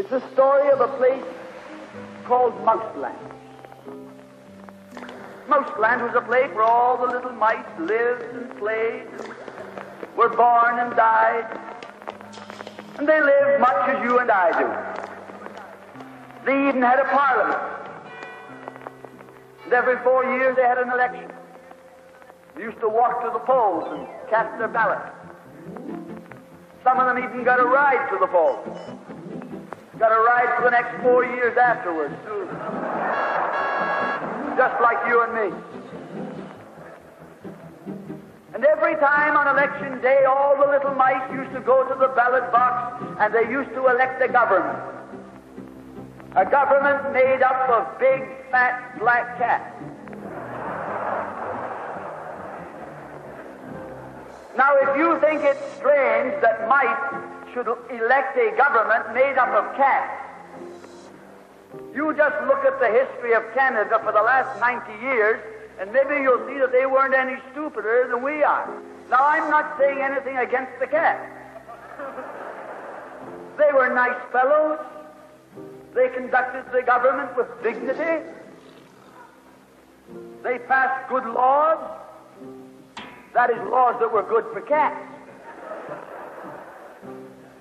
It's the story of a place called Mouseland. Mouseland was a place where all the little mice lived and played, were born and died, and they lived much as you and I do. They even had a parliament. And every 4 years they had an election. They used to walk to the polls and cast their ballot. Some of them even got a ride to the polls. Got a ride for the next 4 years afterwards, too. Just like you and me. And every time on election day, all the little mice used to go to the ballot box and they used to elect a government. A government made up of big, fat, black cats. Now, if you think it's strange that mice should elect a government made up of cats, you just look at the history of Canada for the last 90 years, and maybe you'll see that they weren't any stupider than we are. Now, I'm not saying anything against the cats. They were nice fellows. They conducted the government with dignity. They passed good laws. That is, laws that were good for cats.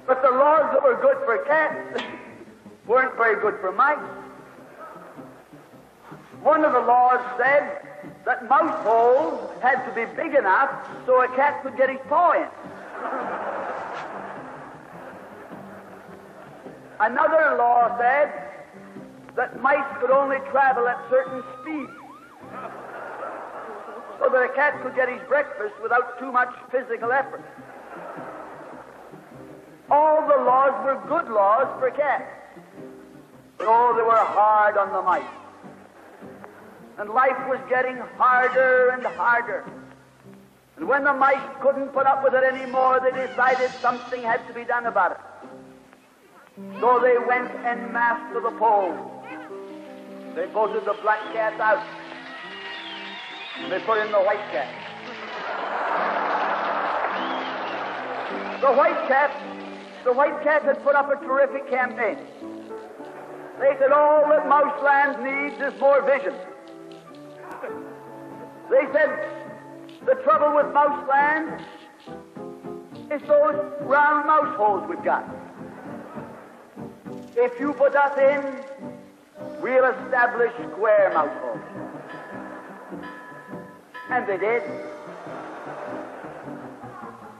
But the laws that were good for cats weren't very good for mice. One of the laws said that mouse holes had to be big enough so a cat could get his paw in. Another law said that mice could only travel at certain speeds so that a cat could get his breakfast without too much physical effort. All the laws were good laws for cats. But oh, they were hard on the mice. And life was getting harder and harder. And when the mice couldn't put up with it anymore, they decided something had to be done about it. So they went en masse to the polls. They voted the black cat out. They put in the white cat. The white cat had put up a terrific campaign. They said all that Mouseland needs is more vision. They said the trouble with Mouseland is those round mouse holes we've got. If you put us in, we'll establish square mouse holes. And they did.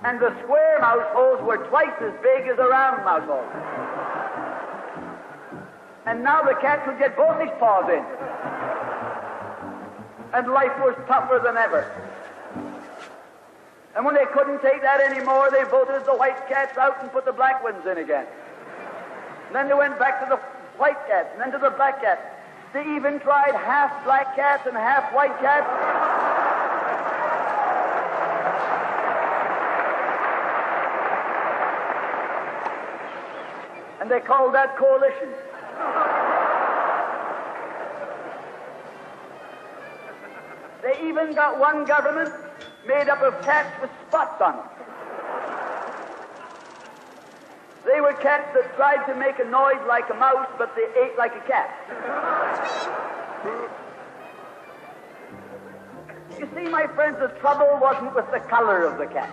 And the square mouse holes were twice as big as the round mouse holes. And now the cat could get both his paws in. And life was tougher than ever. And when they couldn't take that anymore, they voted the white cats out and put the black ones in again. And then they went back to the white cats and then to the black cats. They even tried half black cats and half white cats. And they called that coalition. They even got one government made up of cats with spots on them. They were cats that tried to make a noise like a mouse, but they ate like a cat. You see, my friends, the trouble wasn't with the color of the cat.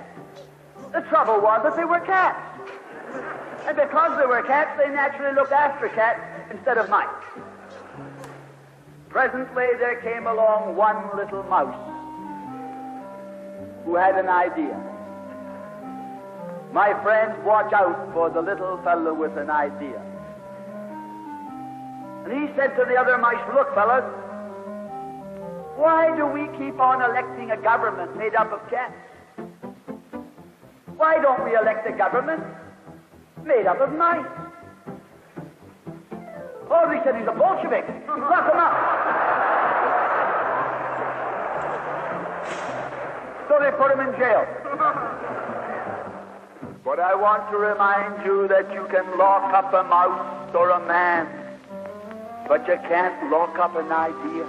The trouble was that they were cats. And because they were cats, they naturally looked after cats instead of mice. Presently, there came along one little mouse who had an idea. My friends, watch out for the little fellow with an idea. And he said to the other mice, look, fellas, why do we keep on electing a government made up of cats? Why don't we elect a government made up of mice? Oh, they said he's a Bolshevik. Lock him up. So they put him in jail. But I want to remind you that you can lock up a mouse or a man, but you can't lock up an idea.